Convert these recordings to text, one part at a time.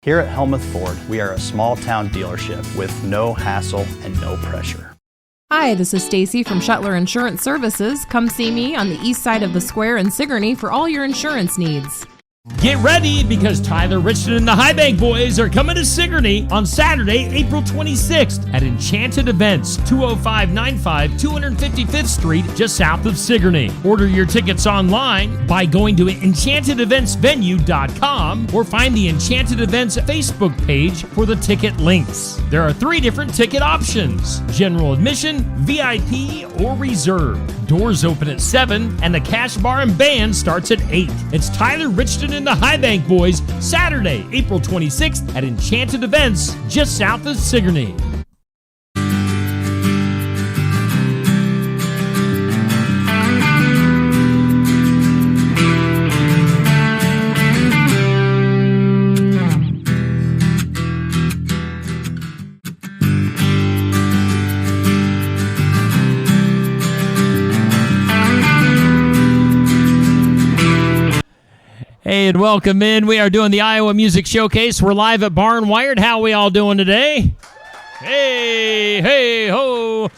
Here at Helmuth Ford, we are a small-town dealership with no hassle and no pressure. Hi, this is Stacy from Shuttler Insurance Services. Come see me on the east side of the square in Sigourney for all your insurance needs. Get ready because Tyler Richardson and the High Bank Boys are coming to Sigourney on Saturday, April 26th at Enchanted Events, 20595 255th Street, just south of Sigourney. Order your tickets online by going to enchantedeventsvenue.com or find the Enchanted Events Facebook page for the ticket links. There are 3 different ticket options: general admission, VIP, or reserve. Doors open at 7 and the cash bar and band starts at 8. It's Tyler Richardson and the High Bank Boys, Saturday, April 26th at Enchanted Events, just south of Sigourney. Hey, and welcome in. We are doing the Iowa Music Showcase. We're live at Barn Wired. How are we all doing today? Hey, hey, ho.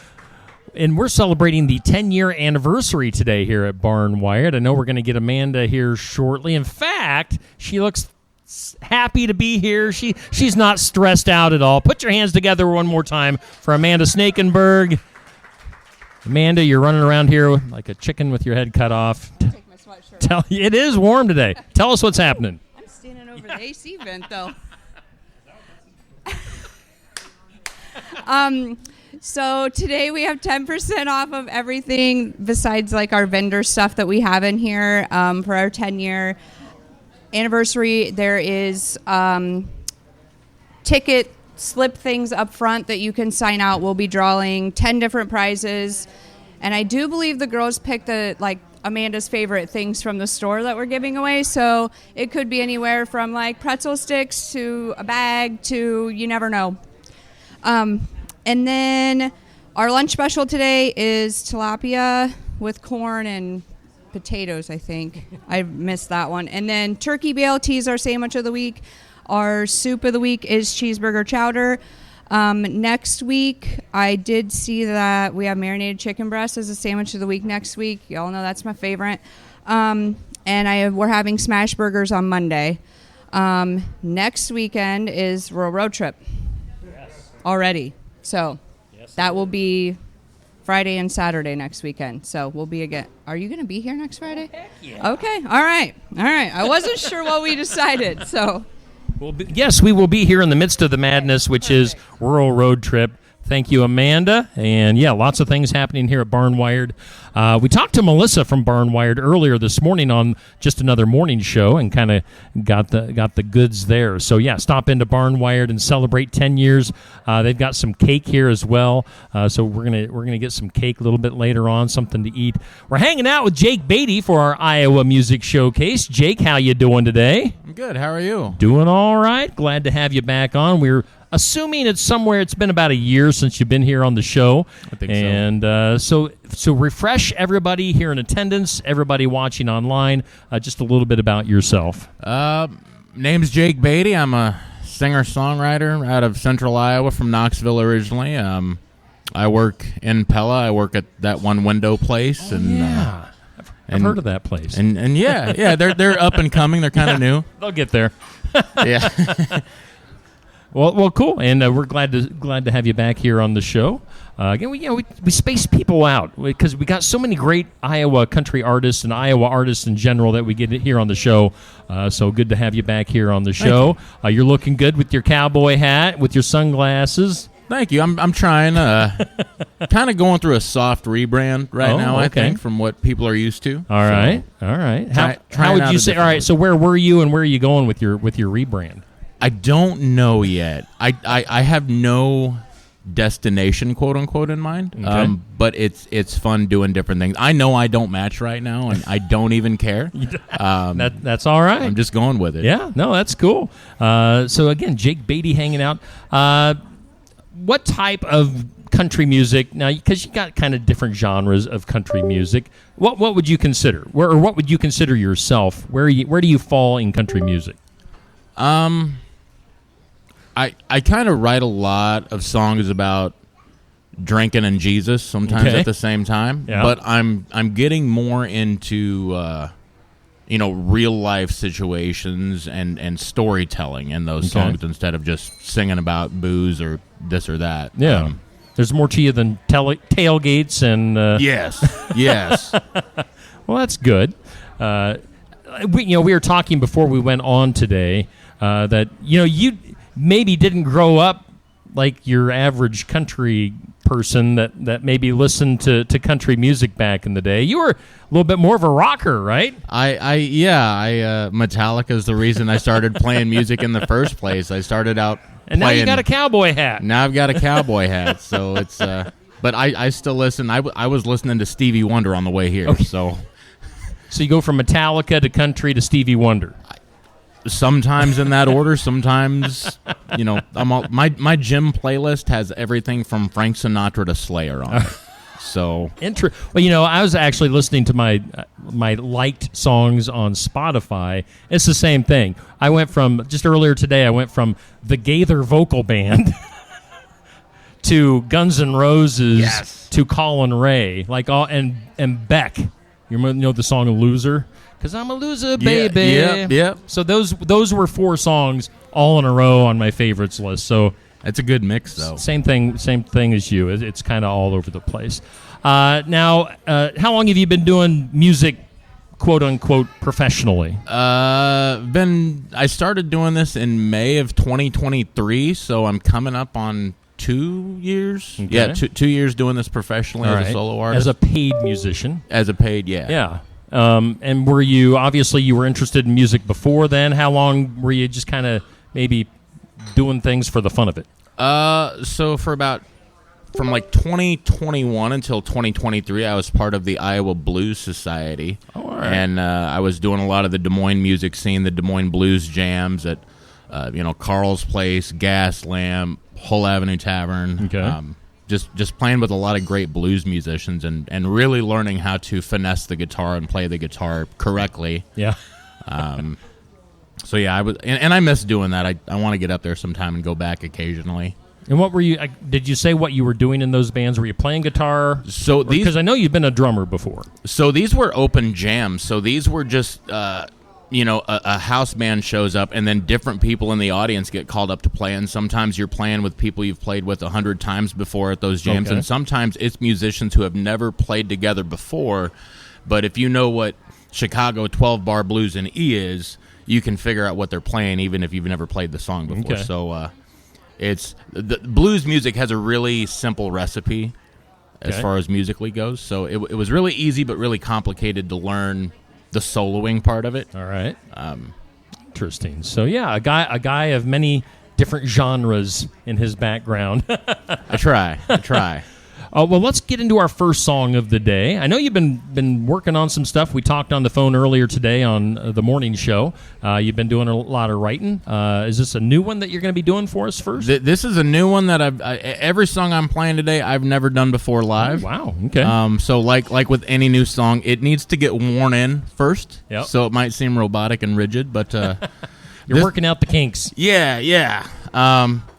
And we're celebrating the 10-year anniversary today here at Barn Wired. I know we're going to get Amanda here shortly. In fact, she looks happy to be here. She's not stressed out at all. Put your hands together one more time for Amanda Snakenberg. Amanda, you're running around here like a chicken with your head cut off. It is warm today. Tell us what's happening. I'm standing over the AC vent, though. So today we have 10% off of everything besides like our vendor stuff that we have in here for our 10-year anniversary. There is ticket slip things up front that you can sign out. We'll be drawing 10 different prizes. And I do believe the girls picked Amanda's favorite things from the store that we're giving away. So it could be anywhere from like pretzel sticks to a bag to you never know. And then our lunch special today is tilapia with corn and potatoes, I think. I missed that one. And then turkey BLT is our sandwich of the week. Our soup of the week is cheeseburger chowder. Next week, I did see that we have marinated chicken breast as a sandwich of the week next week. Y'all know that's my favorite. And we're having smash burgers on Monday. Next weekend is Rural Road Trip. Yes. Already. So that will be Friday and Saturday next weekend. So we'll be again. Are you going to be here next Friday? Heck yeah. Okay. All right. I wasn't sure what we decided. So. Yes, we will be here in the midst of the madness, which is Rural Road Trip. Thank you, Amanda. And, yeah, lots of things happening here at Barn Wired. We talked to Melissa from Barn Wired earlier this morning on just another morning show and kind of got the goods there. So, yeah, stop into Barn Wired and celebrate 10 years. They've got some cake here as well. So we're gonna get some cake a little bit later on, something to eat. We're hanging out with Jake Beaty for our Iowa Music Showcase. Jake, how you doing today? I'm good. How are you? Doing all right. Glad to have you back on. We're assuming it's been about a year since you've been here on the show. I think so. So refresh everybody here in attendance, everybody watching online, just a little bit about yourself. Name's Jake Beaty. I'm a singer-songwriter out of Central Iowa from Knoxville originally. I work in Pella. I work at that one window place. I've heard of that place. And yeah, they're up and coming. They're kind of new. They'll get there. Yeah. Well, cool, and we're glad to have you back here on the show. Again, we space people out because we got so many great Iowa country artists and Iowa artists in general that we get here on the show. So good to have you back here on the show. You're looking good with your cowboy hat, with your sunglasses. Thank you. I'm trying, kind of going through a soft rebrand right now. Okay. I think from what people are used to. All right. How would you say? All right. So where were you and where are you going with your rebrand? I don't know yet. I have no destination, quote unquote, in mind. Okay. But it's fun doing different things. I know I don't match right now, and I don't even care. That's all right. I'm just going with it. Yeah. No, that's cool. So again, Jake Beaty hanging out. What type of country music now? Because you got kind of different genres of country music. What would you consider? What would you consider yourself? Where do you fall in country music? I kind of write a lot of songs about drinking and Jesus sometimes Okay. at the same time. Yeah. But I'm getting more into real life situations and storytelling in those Okay. songs instead of just singing about booze or this or that. Yeah. There's more to you than tailgates and. Yes. Yes. Well, that's good. We were talking before we went on today that you maybe didn't grow up like your average country person that maybe listened to country music back in the day. You were a little bit more of a rocker, right? Metallica is the reason I started playing music in the first place. I started out And now you playing- got a cowboy hat. Now I've got a cowboy hat, so it's. But I still listen. I was listening to Stevie Wonder on the way here, so So you go from Metallica to country to Stevie Wonder. sometimes in that order. Sometimes, my gym playlist has everything from Frank Sinatra to Slayer on it. So Well, I was actually listening to my liked songs on Spotify. It's the same thing. I went from just earlier today. I went from the Gaither Vocal Band to Guns N' Roses Yes. to Colin Ray, and Beck. You know the song "Loser"? Because I'm a loser, baby. Yep. So those were 4 songs all in a row on my favorites list. So. It's a good mix, though. Same thing as you. It's kind of all over the place. Now, how long have you been doing music, quote unquote, professionally? I started doing this in May of 2023, so I'm coming up on 2 years. Okay. Yeah, 2 years doing this professionally as a solo artist. As a paid musician. As a paid, yeah. Yeah. And were you interested in music before then? How long were you just kind of maybe doing things for the fun of it? So from like 2021 until 2023, I was part of the Iowa Blues Society. Oh, all right. And I was doing a lot of the Des Moines music scene, the Des Moines Blues jams at, Carl's Place, Gaslamp, Hull Avenue Tavern. Okay. Just playing with a lot of great blues musicians and really learning how to finesse the guitar and play the guitar correctly. Yeah. So yeah, I was, and I miss doing that. I want to get up there sometime and go back occasionally. And what were you? Did you say what you were doing in those bands? Were you playing guitar? So these, because I know you've been a drummer before. So these were open jams. So these were just, a house band shows up, and then different people in the audience get called up to play. And sometimes you're playing with people you've played with 100 times before at those jams, Okay. and sometimes it's musicians who have never played together before. But if you know what Chicago 12-bar blues and E is, you can figure out what they're playing, even if you've never played the song before. Okay. So it's the blues music has a really simple recipe as Okay. far as musically goes. So it was really easy, but really complicated to learn the soloing part of it. All right. Interesting. So yeah, a guy of many different genres in his background. I try. Well, let's get into our first song of the day. I know you've been working on some stuff. We talked on the phone earlier today on the morning show. You've been doing a lot of writing. Is this a new one that you're going to be doing for us first? This is a new one that every song I'm playing today I've never done before live. Wow. Okay. So like with any new song, it needs to get worn in first. Yep. So it might seem robotic and rigid, but You're working out the kinks. yeah.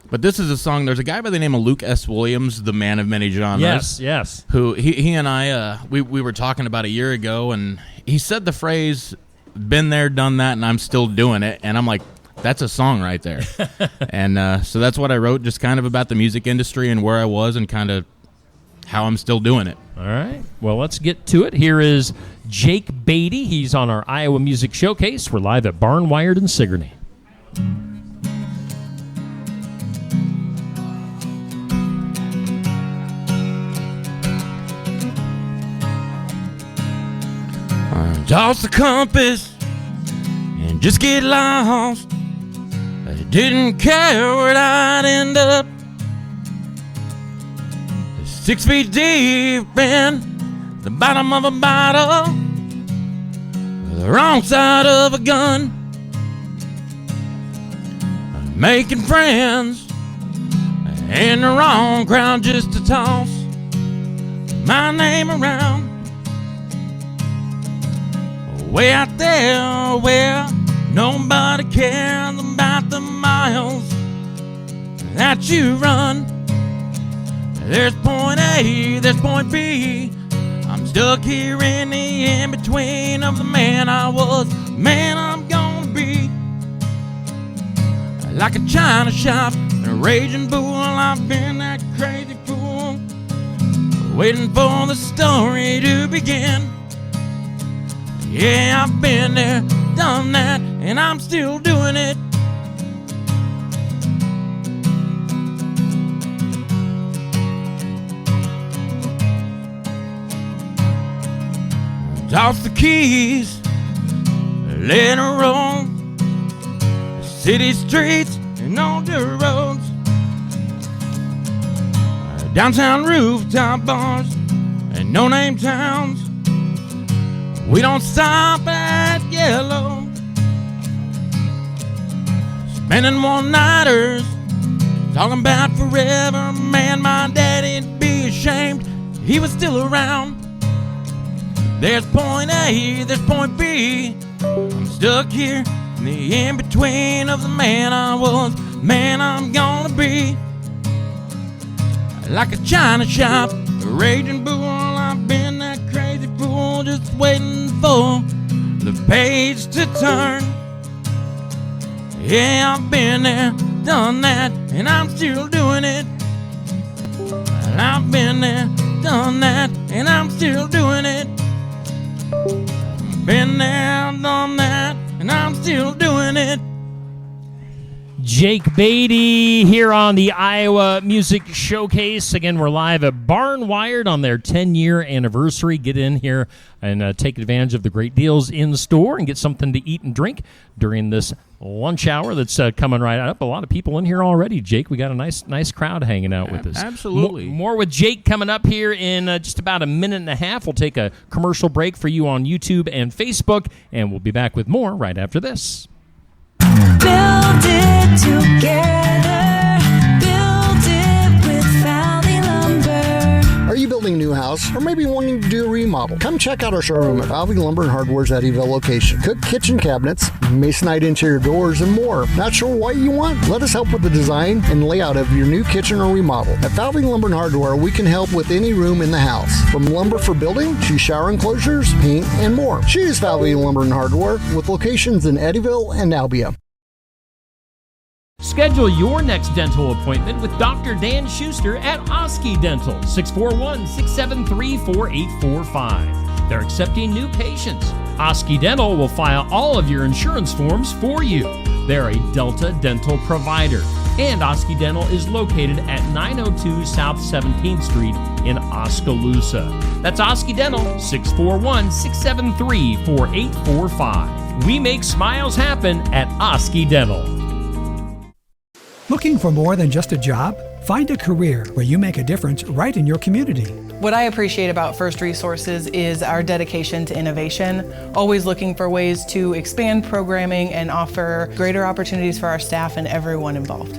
But this is a song. There's a guy by the name of Luke S. Williams, the man of many genres. Yes. Who he and I we were talking about a year ago, and he said the phrase "been there, done that," and I'm still doing it. And I'm like, that's a song right there. And so that's what I wrote, just kind of about the music industry and where I was and kind of how I'm still doing it. All right. Well, let's get to it. Here is Jake Beaty. He's on our Iowa Music Showcase. We're live at Barn Wired in Sigourney. Toss the compass and just get lost. I didn't care where I'd end up. 6 feet deep in the bottom of a bottle, the wrong side of a gun. Making friends in the wrong crowd just to toss my name around. Way out there where nobody cares about the miles that you run. There's point A, there's point B. I'm stuck here in the in-between of the man I was, man I'm gonna be. Like a china shop and a raging bull, I've been that crazy fool, waiting for the story to begin. Yeah, I've been there, done that, and I'm still doing it. Toss the keys, let her roll. City streets and all dirt roads, downtown rooftop bars and no-name towns. We don't stop at yellow. Spending one-nighters, talking about forever. Man, my daddy'd be ashamed he was still around. There's point A, there's point B. I'm stuck here in the in-between of the man I was, man I'm gonna be. Like a china shop, a raging bull, I've been that crazy fool, just waiting for the page to turn. Yeah, I've been there, done that, and I'm still doing it. I've been there, done that, and I'm still doing it. Been there, done that, and I'm still doing it. Jake Beaty here on the Iowa Music Showcase. Again, we're live at Barn Wired on their 10-year anniversary. Get in here and take advantage of the great deals in the store and get something to eat and drink during this lunch hour that's coming right up. A lot of people in here already, Jake. We got a nice crowd hanging out with us. Absolutely. More with Jake coming up here in just about a minute and a half. We'll take a commercial break for you on YouTube and Facebook, and we'll be back with more right after this. Build it together. Build it with Valley Lumber. Are you building a new house or maybe wanting to do a remodel? Come check out our showroom at Valley Lumber and Hardware's Eddyville location. Cook kitchen cabinets, masonite interior doors, and more. Not sure what you want? Let us help with the design and layout of your new kitchen or remodel. At Valley Lumber and Hardware, we can help with any room in the house, from lumber for building to shower enclosures, paint, and more. Choose Valley Lumber and Hardware with locations in Eddyville and Albia. Schedule your next dental appointment with Dr. Dan Schuster at Oski Dental, 641-673-4845. They're accepting new patients. Oski Dental will file all of your insurance forms for you. They're a Delta dental provider. And Oski Dental is located at 902 South 17th Street in Oskaloosa. That's Oski Dental, 641-673-4845. We make smiles happen at Oski Dental. Looking for more than just a job? Find a career where you make a difference right in your community. What I appreciate about First Resources is our dedication to innovation, always looking for ways to expand programming and offer greater opportunities for our staff and everyone involved.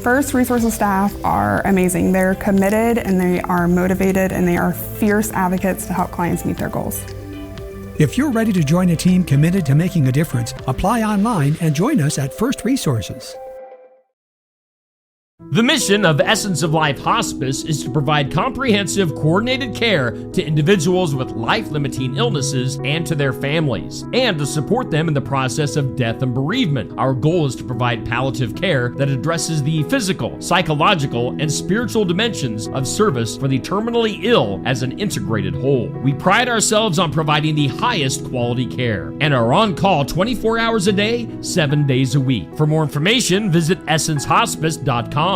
First Resources staff are amazing. They're committed and they are motivated and they are fierce advocates to help clients meet their goals. If you're ready to join a team committed to making a difference, apply online and join us at First Resources. The mission of Essence of Life Hospice is to provide comprehensive, coordinated care to individuals with life-limiting illnesses and to their families, and to support them in the process of death and bereavement. Our goal is to provide palliative care that addresses the physical, psychological, and spiritual dimensions of service for the terminally ill as an integrated whole. We pride ourselves on providing the highest quality care and are on call 24 hours a day, 7 days a week. For more information, visit essencehospice.com.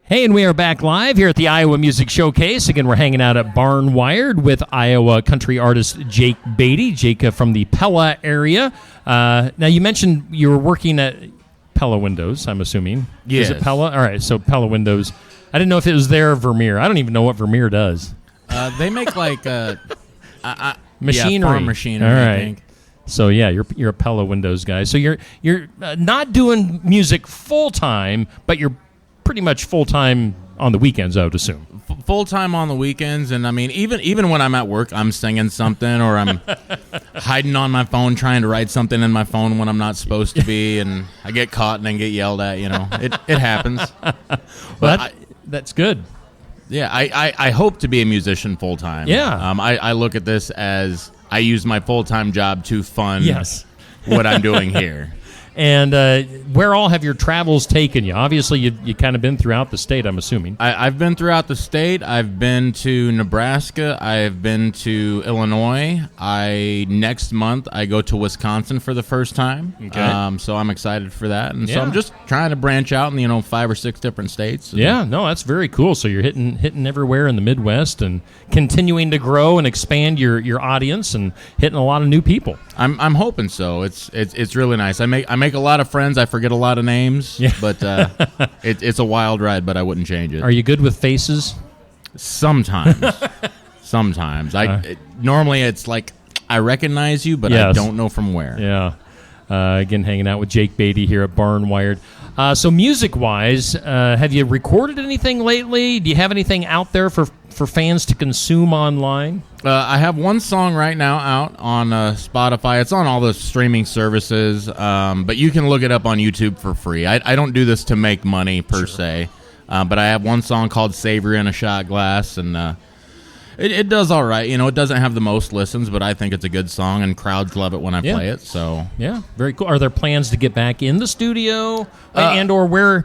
Hey, and we are back live here at the Iowa Music Showcase. Again, we're hanging out at Barn Wired with Iowa country artist Jake Beaty, Jake from the Pella area. Now, you mentioned you were working at Pella Windows, I'm assuming. Yes. Is it Pella? All right, so Pella Windows. I didn't know if it was there or Vermeer. I don't even know what Vermeer does. They make like machinery. Farm machinery, All right. I think. So yeah, you're a Pella Windows guy. So you're not doing music full time, but you're pretty much full time on the weekends, I would assume. Full time on the weekends, and I mean, even when I'm at work, I'm singing something, or I'm hiding on my phone trying to write something in my phone when I'm not supposed to be, and I get caught and then get yelled at. It happens. Well, that's good. Yeah, I hope to be a musician full time. Yeah. I look at this as I use my full time job to fund what I'm doing here. And where all have your travels taken you? Obviously, you kind of been throughout the state, I'm assuming. I've been throughout the state. I've been to Nebraska. I've been to Illinois. Next month, I go to Wisconsin for the first time. Okay. So I'm excited for that. And so I'm just trying to branch out in, 5 or 6 different states. Yeah, no, that's very cool. So you're hitting everywhere in the Midwest and continuing to grow and expand your audience and hitting a lot of new people. I'm hoping so. It's really nice. I make a lot of friends. I forget a lot of names, but it's a wild ride. But I wouldn't change it. Are you good with faces? Sometimes. Normally it's like I recognize you, but I don't know from where. Yeah. Again, hanging out with Jake Beaty here at Barn Wired. So music-wise, have you recorded anything lately? Do you have anything out there for fans to consume online? I have one song right now out on Spotify. It's on all the streaming services, but you can look it up on YouTube for free. I don't do this to make money per se, but I have one song called Savory in a Shot Glass, and it does all right. It doesn't have the most listens, but I think it's a good song, and crowds love it when I play it. So yeah, very cool. Are there plans to get back in the studio, and or where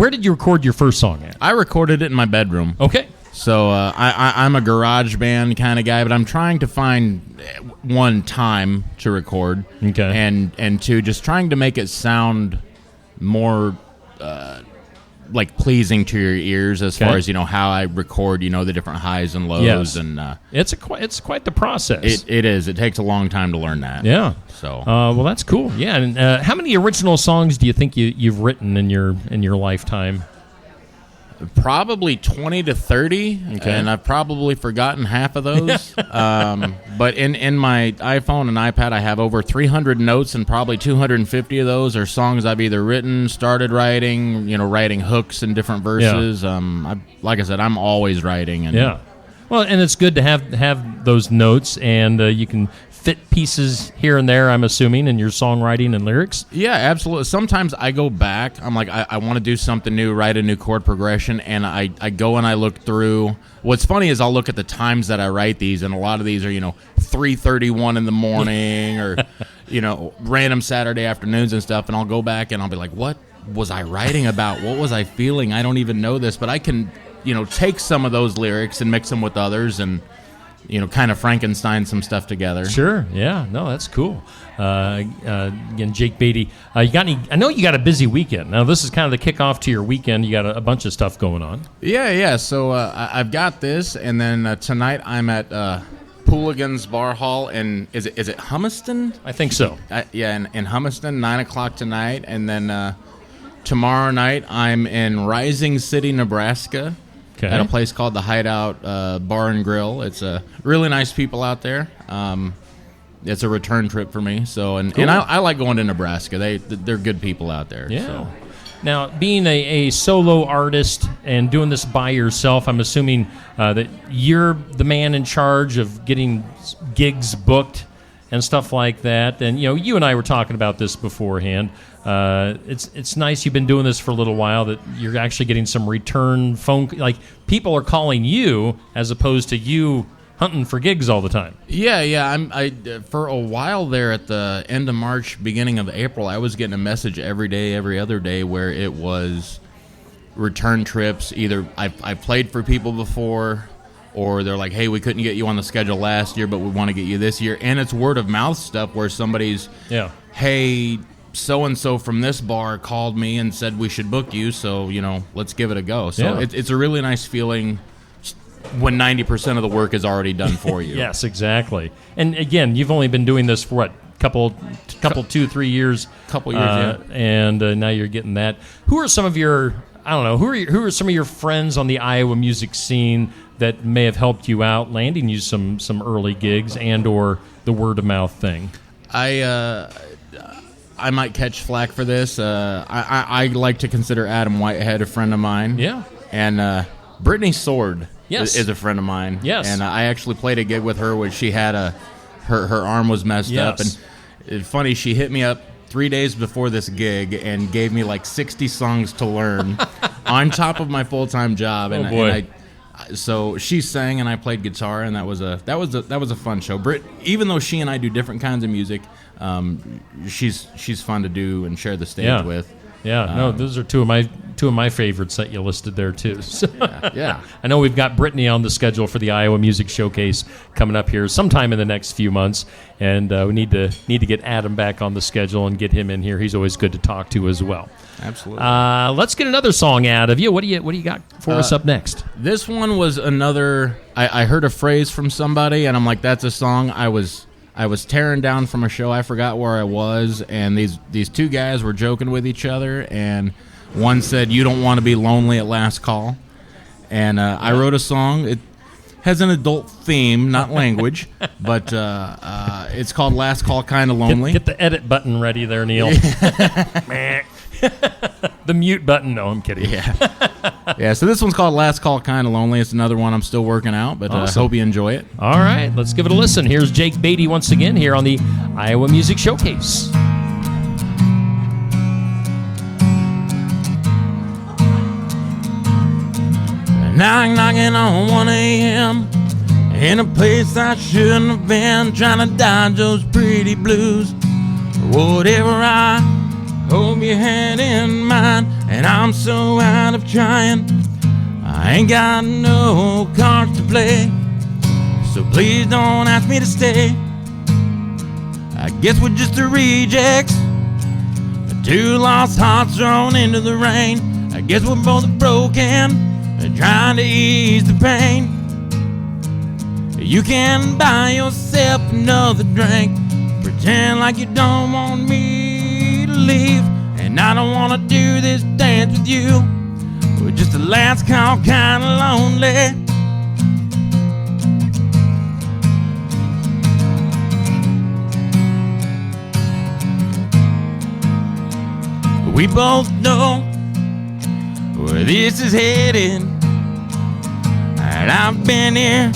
did you record your first song at? I recorded it in my bedroom. Okay. So I'm a garage band kind of guy, but I'm trying to find one time to record, and two, just trying to make it sound more like pleasing to your ears as far as how I record, the different highs and lows, and it's quite the process. It is. It takes a long time to learn that. Yeah. So well, that's cool. Yeah. And how many original songs do you think you've written in your lifetime? Probably 20 to 30, and I've probably forgotten half of those. But in my iPhone and iPad, I have over 300 notes, and probably 250 of those are songs I've either written, started writing, writing hooks and different verses. Like I said, I'm always writing. And well, and it's good to have those notes, and you can fit pieces here and there, I'm assuming, in your songwriting and lyrics. Yeah, absolutely. Sometimes I go back. I'm like, I want to do something new, write a new chord progression, and I go and I look through. What's funny is I'll look at the times that I write these, and a lot of these are, 3:31 in the morning or, random Saturday afternoons and stuff, and I'll go back and I'll be like, what was I writing about? What was I feeling? I don't even know this, but I can, take some of those lyrics and mix them with others and kind of Frankenstein some stuff together. Sure, yeah, no, that's cool. Again, Jake Beaty, you got any? I know you got a busy weekend. Now, this is kind of the kickoff to your weekend. You got a bunch of stuff going on. Yeah. So I've got this, and then tonight I'm at Pooligan's Bar Hall, and is it Humiston? I think so. In Humiston, 9:00 tonight, and then tomorrow night I'm in Rising City, Nebraska. At a place called the Hideout Bar and Grill. It's really nice people out there. It's a return trip for me. So and I like going to Nebraska. They're good people out there. Yeah. So. Now, being a solo artist and doing this by yourself, I'm assuming that you're the man in charge of getting gigs booked and stuff like that. And you and I were talking about this beforehand. It's nice you've been doing this for a little while, that you're actually getting some return phone, like people are calling you as opposed to you hunting for gigs all the time. Yeah. I for a while there at the end of March, beginning of April, I was getting a message every day, every other day, where it was return trips. Either I played for people before, or they're like, hey, we couldn't get you on the schedule last year, but we want to get you this year. And it's word of mouth stuff where somebody's, hey, so-and-so from this bar called me and said we should book you, so, let's give it a go. So it's a really nice feeling when 90% of the work is already done for you. Yes, exactly. And again, you've only been doing this for what, couple 2-3 years? Couple years, yeah. And now you're getting that. Who are some of your, I don't know, who are some of your friends on the Iowa music scene that may have helped you out, landing you some early gigs and or the word of mouth thing? I might catch flack for this. I like to consider Adam Whitehead a friend of mine. Yeah. And Brittany Sword Yes. is a friend of mine. Yes. And I actually played a gig with her where she had her arm was messed up. And it's funny, she hit me up 3 days before this gig and gave me like 60 songs to learn on top of my full-time job. Oh, And, boy. so she sang and I played guitar, and that was a fun show. Britt, even though she and I do different kinds of music, she's fun to do and share the stage with. Yeah, no, those are two of my favorites that you listed there too. So Yeah. I know we've got Brittany on the schedule for the Iowa Music Showcase coming up here sometime in the next few months, and we need to get Adam back on the schedule and get him in here. He's always good to talk to as well. Absolutely. Let's get another song out of you. What do you got for us up next? This one was another. I heard a phrase from somebody, and I'm like, that's a song. I was tearing down from a show. I forgot where I was, and these two guys were joking with each other, and one said, "You don't want to be lonely at last call," and I wrote a song. It has an adult theme, not language, but it's called "Last Call, Kinda Lonely." Get the edit button ready there, Neil. The mute button. No, I'm kidding. Yeah. So this one's called "Last Call, Kinda Lonely." It's another one I'm still working out, but Awesome. hope you enjoy it. All right, let's give it a listen. Here's Jake Beaty once again here on the Iowa Music Showcase. Knocking on 1 a.m. in a place I shouldn't have been, trying to dodge those pretty blues. Whatever, I hope you had in mind, and I'm so out of trying. I ain't got no cards to play, so please don't ask me to stay. I guess we're just the rejects, two lost hearts thrown into the rain. I guess we're both broken, trying to ease the pain. You can buy yourself another drink, pretend like you don't want me to leave, and I don't want to do this dance with you. We're just a last call, kind of lonely. We both know where this is headed, and I've been here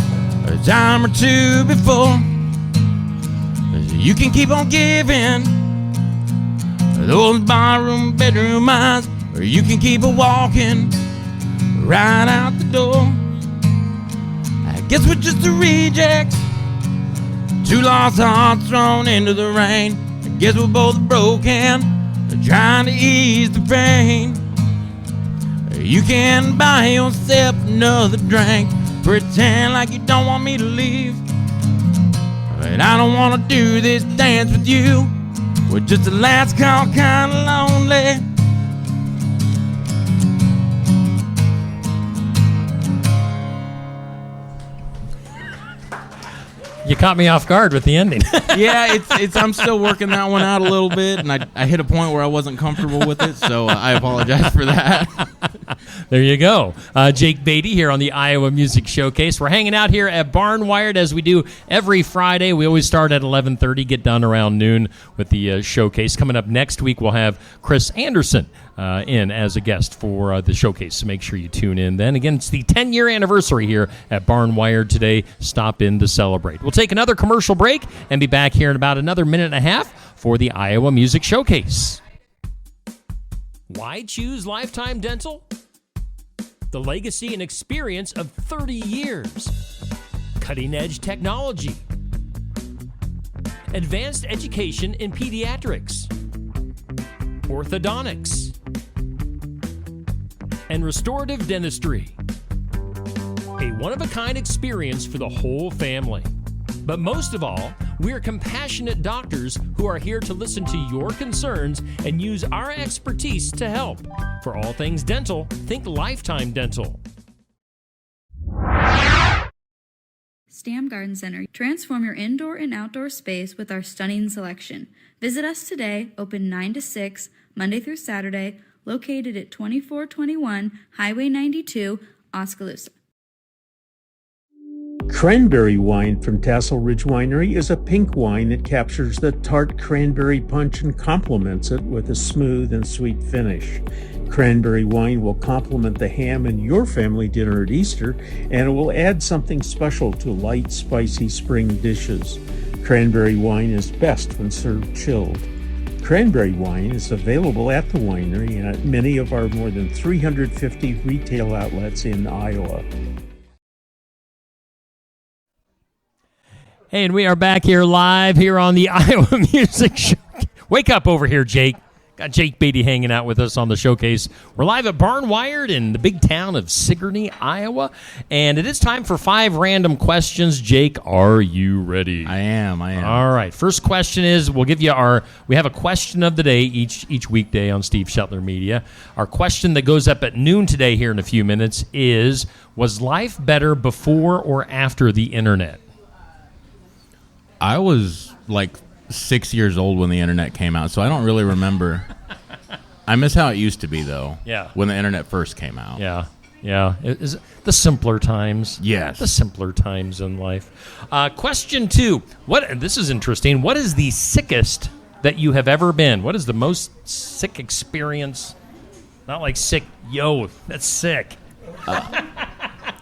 a time or two before. You can keep on giving those barroom bedroom eyes, or you can keep on walking right out the door. I guess we're just the rejects, two lost hearts thrown into the rain. I guess we're both broken, trying to ease the pain. You can buy yourself another drink, pretend like you don't want me to leave, but I don't want to do this dance with you. We're just a last call, kind of lonely. You caught me off guard with the ending. Yeah, it's. I'm still working that one out a little bit, and I hit a point where I wasn't comfortable with it, so I apologize for that. There you go. Jake Beaty here on the Iowa Music Showcase. We're hanging out here at Barnwired as we do every Friday. We always start at 11:30, get done around noon with the showcase. Coming up next week, we'll have Chris Anderson in as a guest for the showcase, so make sure you tune in then. Again, it's the 10-year anniversary here at Barnwired today. Stop in to celebrate. We'll take another commercial break and be back here in about another minute and a half for the Iowa Music Showcase. Why choose Lifetime Dental? The legacy and experience of 30 years. Cutting-edge technology. Advanced education in pediatrics. Orthodontics. And restorative dentistry. A one-of-a-kind experience for the whole family. But most of all, we're compassionate doctors who are here to listen to your concerns and use our expertise to help. For all things dental, think Lifetime Dental. Stam Garden Center. Transform your indoor and outdoor space with our stunning selection. Visit us today, open 9 to 6, Monday through Saturday, located at 2421 Highway 92, Oskaloosa. Cranberry wine from Tassel Ridge Winery is a pink wine that captures the tart cranberry punch and complements it with a smooth and sweet finish. Cranberry wine will complement the ham in your family dinner at Easter, and it will add something special to light, spicy spring dishes. Cranberry wine is best when served chilled. Cranberry wine is available at the winery and at many of our more than 350 retail outlets in Iowa. Hey, and we are back here live here on the Iowa Music Show. Wake up over here, Jake. Got Jake Beaty hanging out with us on the showcase. We're live at Barn Wired in the big town of Sigourney, Iowa. And it is time for 5 random questions. Jake, are you ready? I am. All right. First question is, we have a question of the day each weekday on Steve Shetler Media. Our question that goes up at noon today here in a few minutes is, was life better before or after the internet? I was like 6 years old when the internet came out, so I don't really remember. I miss how it used to be, though. Yeah. When the internet first came out. Yeah. Is the simpler times. Yes. The simpler times in life. Question 2. This is interesting. What is the sickest that you have ever been? What is the most sick experience? Not like sick, yo, that's sick.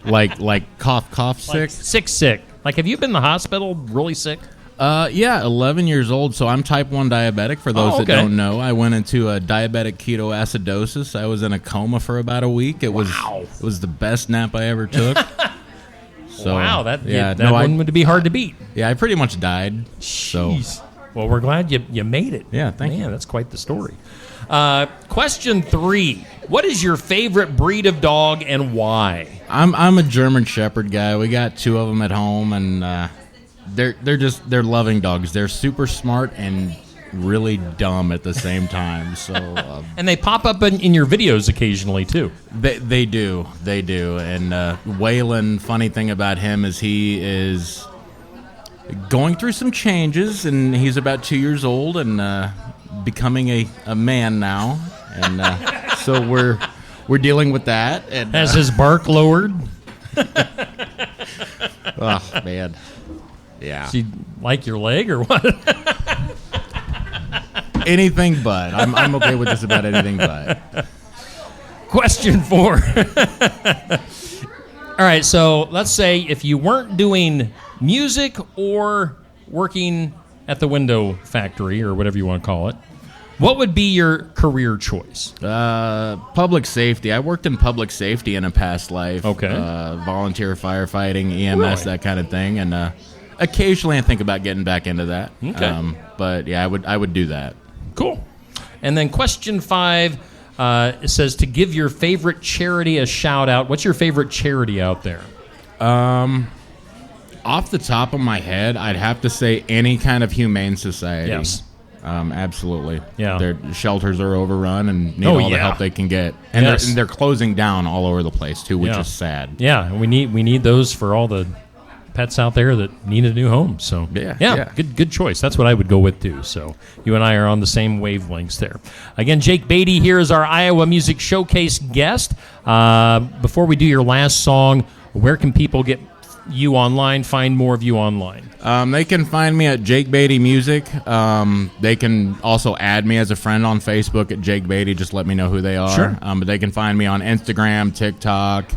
Like cough, sick? Like sick. Like, have you been in the hospital really sick? Yeah, 11 years old, so I'm type 1 diabetic, for those that don't know. I went into a diabetic ketoacidosis. I was in a coma for about a week. It was the best nap I ever took. So, wow, that one would be hard to beat. Yeah, I pretty much died. Jeez. So. Well, we're glad you made it. Yeah, thank you. Man, that's quite the story. Question 3. What is your favorite breed of dog and why? I'm a German Shepherd guy. We got 2 of them at home, and they're loving dogs. They're super smart and really dumb at the same time. So and they pop up in your videos occasionally too. They do. And Waylon, funny thing about him is he is going through some changes, and he's about 2 years old and becoming a man now, and so we're dealing with that. And has his bark lowered? Oh man, yeah. Does he like your leg or what? Anything but. I'm okay with just about anything but. Question 4. All right, so let's say if you weren't doing music or working at the window factory or whatever you want to call it, what would be your career choice? Public safety. I worked in public safety in a past life. Okay. Volunteer firefighting, EMS, Really? that kind of thing. And occasionally I think about getting back into that. Okay. But yeah, I would do that. Cool. And then question 5, it says to give your favorite charity a shout out. What's your favorite charity out there? Off the top of my head, I'd have to say any kind of humane society. Yes. Absolutely. Yeah. Their shelters are overrun and need all the help they can get. And they're closing down all over the place too, which is sad. Yeah, and we need those for all the pets out there that need a new home. So yeah. Good choice. That's what I would go with too. So you and I are on the same wavelengths there. Again, Jake Beaty here is our Iowa Music Showcase guest. Before we do your last song, where can people get you online, find more of you online? They can find me at Jake Beaty Music. They can also add me as a friend on Facebook at Jake Beaty. Just let me know who they are. Sure. But they can find me on Instagram, TikTok,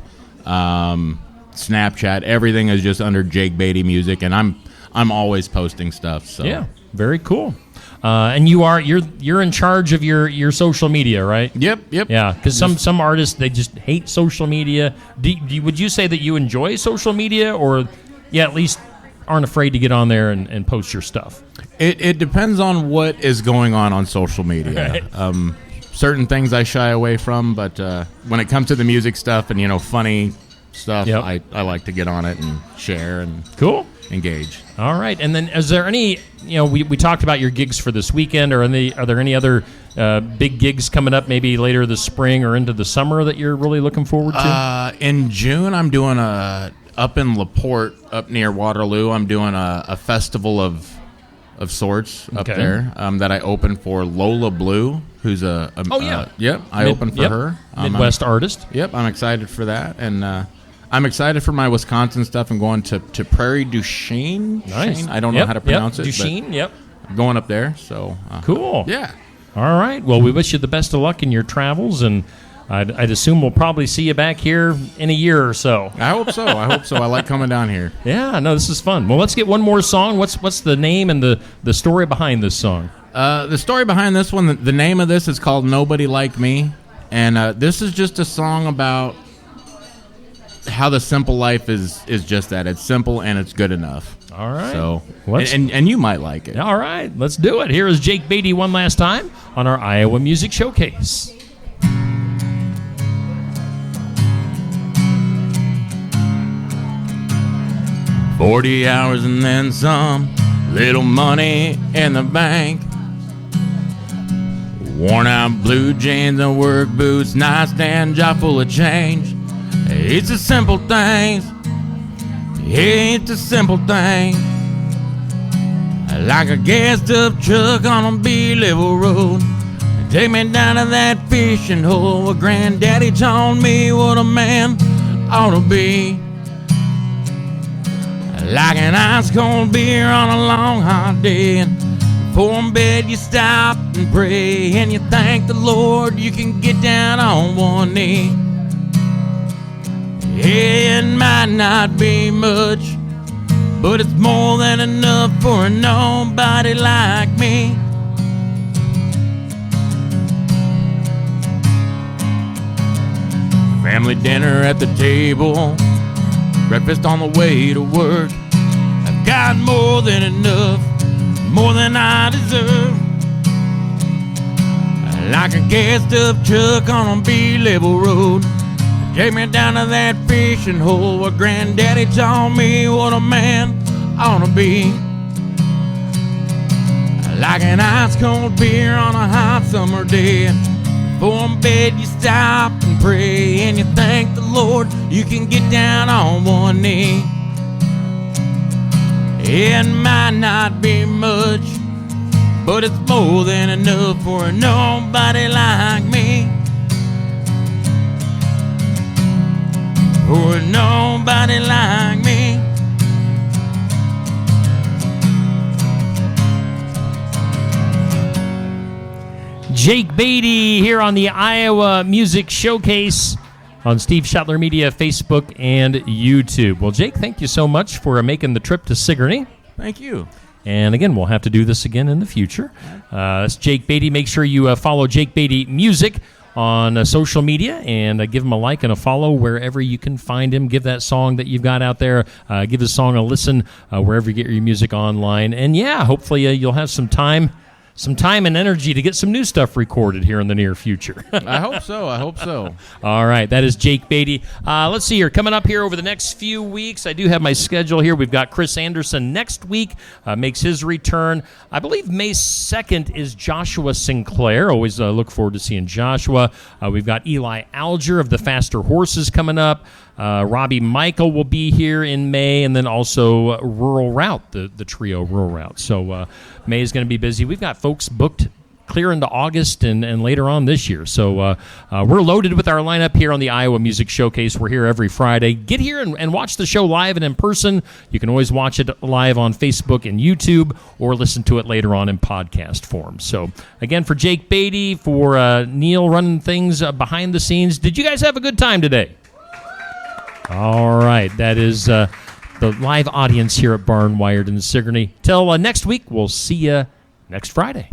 Snapchat. Everything is just under Jake Beaty Music, and I'm always posting stuff. So yeah, very cool. And you're in charge of your social media, right? Yep. Yeah, because some artists, they just hate social media. Would you say that you enjoy social media, or at least aren't afraid to get on there and post your stuff? It depends on what is going on social media. Right. Certain things I shy away from, but when it comes to the music stuff and funny stuff, I like to get on it and share and engage. All right, and then is there any? We talked about your gigs for this weekend, or are there any other big gigs coming up, maybe later this spring or into the summer that you're really looking forward to? In June, I'm doing up in LaPorte, up near Waterloo. I'm doing a festival of sorts up there that I open for Lola Blue, who's I open for her. Midwest artist. Yep, I'm excited for that, and I'm excited for my Wisconsin stuff. I'm going to Prairie du Chien. Nice. I don't know how to pronounce it. Du Chien, yep. I'm going up there. So cool. Yeah. All right. Well, we wish you the best of luck in your travels, and I'd assume we'll probably see you back here in a year or so. I hope so. I like coming down here. Yeah, no, this is fun. Well, let's get one more song. What's the name and the story behind this song? The story behind this one, the name of this is called Nobody Like Me. And this is just a song about how the simple life is just that. It's simple and it's good enough. All right. So, and you might like it. All right. Let's do it. Here is Jake Beaty one last time on our Iowa Music Showcase. "40 hours and then some, little money in the bank. Worn out blue jeans and work boots, nightstand job full of change. It's the simple things, it's the simple things. Like a gassed up truck on a B-level road. Take me down to that fishing hole where Granddaddy taught me what a man ought to be. Like an ice cold beer on a long hot day. Before in bed you stop and pray, and you thank the Lord you can get down on one knee. It might not be much, but it's more than enough for a nobody like me. Family dinner at the table, breakfast on the way to work. I've got more than enough, more than I deserve. Like a gassed up truck on a B-level road. Take me down to that fishing hole where Granddaddy taught me what a man ought to be. Like an ice cold beer on a hot summer day. Before in bed you stop and pray, and you thank the Lord you can get down on one knee. It might not be much, but it's more than enough for a nobody like me. For a nobody like me. Jake Beaty here on the Iowa Music Showcase on Steve Shuttler Media, Facebook, and YouTube. Well, Jake, thank you so much for making the trip to Sigourney. Thank you. And again, we'll have to do this again in the future. That's Jake Beaty. Make sure you follow Jake Beaty Music on social media and give him a like and a follow wherever you can find him. Give that song that you've got out there, give his song a listen wherever you get your music online. And yeah, hopefully you'll have some time and energy to get some new stuff recorded here in the near future. I hope so. All right, that is Jake Beaty. Let's see here. Coming up here over the next few weeks, I do have my schedule here. We've got Chris Anderson next week, makes his return. I believe May 2nd is Joshua Sinclair. Always look forward to seeing Joshua. We've got Eli Alger of the Faster Horses coming up. Robbie Michael will be here in May, and then also Rural Route, the trio Rural Route. So May is going to be busy. We've got folks booked clear into August and later on this year. So we're loaded with our lineup here on the Iowa Music Showcase. We're here every Friday. Get here and watch the show live and in person. You can always watch it live on Facebook and YouTube or listen to it later on in podcast form. So again, for Jake Beaty, for Neil running things behind the scenes, did you guys have a good time today? All right, that is the live audience here at Barn Wired in Sigourney. Till next week, we'll see you next Friday.